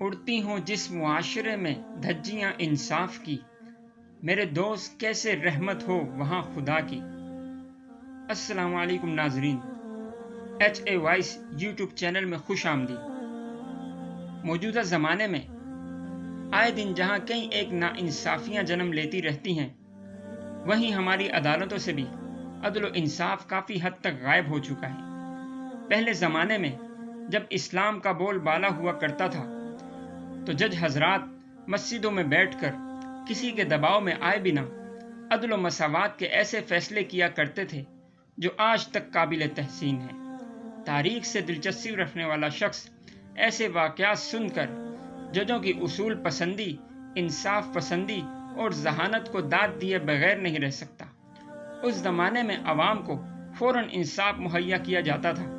اڑتی ہوں جس معاشرے میں دھجیاں انصاف کی، میرے دوست کیسے رحمت ہو وہاں خدا کی۔ السلام علیکم ناظرین، H A voice YouTube channel میں خوش آمدید۔ موجودہ زمانے میں آئے دن جہاں کئی ایک ناانصافیاں جنم لیتی رہتی ہیں، وہیں ہماری عدالتوں سے بھی عدل و انصاف کافی حد تک غائب ہو چکا ہے۔ پہلے زمانے میں جب اسلام کا بول بالا ہوا کرتا تھا تو جج حضرات مسجدوں میں بیٹھ کر کسی کے دباؤ میں آئے بنا عدل و مساوات کے ایسے فیصلے کیا کرتے تھے جو آج تک قابل تحسین ہیں۔ تاریخ سے دلچسپی رکھنے والا شخص ایسے واقعات سن کر ججوں کی اصول پسندی، انصاف پسندی اور ذہانت کو داد دیے بغیر نہیں رہ سکتا۔ اس زمانے میں عوام کو فوراً انصاف مہیا کیا جاتا تھا۔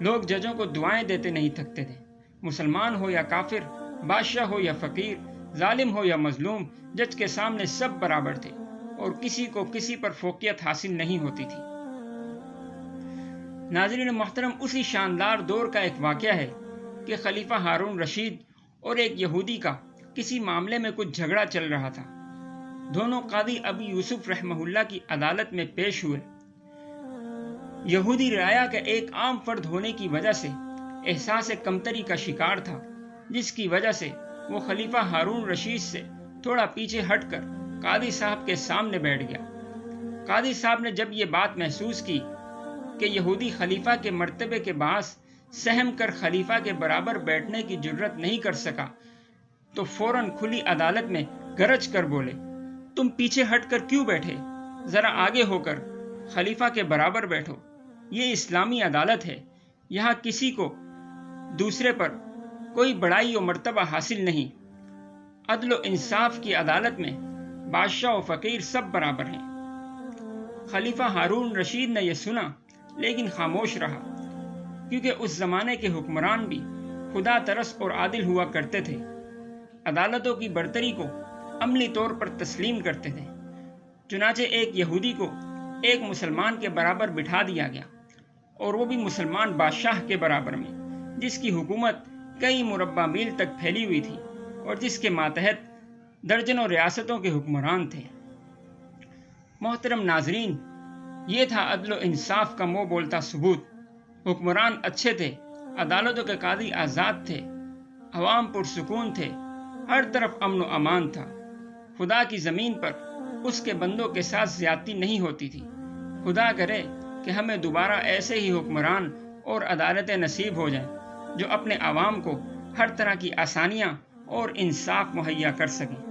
لوگ ججوں کو دعائیں دیتے نہیں تھکتے تھے۔ مسلمان ہو یا کافر، بادشاہ ہو یا فقیر، ظالم ہو یا مظلوم، جج کے سامنے سب برابر تھے اور کسی کو کسی پر فوقیت حاصل نہیں ہوتی تھی۔ ناظرین محترم، اسی شاندار دور کا ایک واقعہ ہے کہ خلیفہ ہارون رشید اور ایک یہودی کا کسی معاملے میں کچھ جھگڑا چل رہا تھا۔ دونوں قاضی ابی یوسف رحمہ اللہ کی عدالت میں پیش ہوئے۔ یہودی رعایا کا ایک عام فرد ہونے کی وجہ سے احساس کمتری کا شکار تھا، جس کی وجہ سے وہ خلیفہ ہارون رشید سے تھوڑا پیچھے ہٹ کر قاضی صاحب کے سامنے بیٹھ گیا۔ قاضی صاحب نے جب یہ بات محسوس کی کہ یہودی خلیفہ کے مرتبے کے باعث سہم کر خلیفہ کے برابر بیٹھنے کی جرت نہیں کر سکا تو فوراً کھلی عدالت میں گرج کر بولے، تم پیچھے ہٹ کر کیوں بیٹھے؟ ذرا آگے ہو کر خلیفہ کے برابر بیٹھو۔ یہ اسلامی عدالت ہے، یہاں کسی کو دوسرے پر کوئی بڑائی و مرتبہ حاصل نہیں۔ عدل و انصاف کی عدالت میں بادشاہ و فقیر سب برابر ہیں۔ خلیفہ ہارون رشید نے یہ سنا لیکن خاموش رہا، کیونکہ اس زمانے کے حکمران بھی خدا ترس اور عادل ہوا کرتے تھے۔ عدالتوں کی برتری کو عملی طور پر تسلیم کرتے تھے۔ چنانچہ ایک یہودی کو ایک مسلمان کے برابر بٹھا دیا گیا، اور وہ بھی مسلمان بادشاہ کے برابر میں، جس کی حکومت کئی مربع میل تک پھیلی ہوئی تھی اور جس کے ماتحت درجنوں ریاستوں کے حکمران تھے۔ محترم ناظرین، یہ تھا عدل و انصاف کا منہ بولتا ثبوت۔ حکمران اچھے تھے، عدالتوں کے قاضی آزاد تھے، عوام پرسکون تھے، ہر طرف امن و امان تھا۔ خدا کی زمین پر اس کے بندوں کے ساتھ زیادتی نہیں ہوتی تھی۔ خدا کرے کہ ہمیں دوبارہ ایسے ہی حکمران اور عدالتیں نصیب ہو جائیں جو اپنے عوام کو ہر طرح کی آسانیاں اور انصاف مہیا کر سکیں۔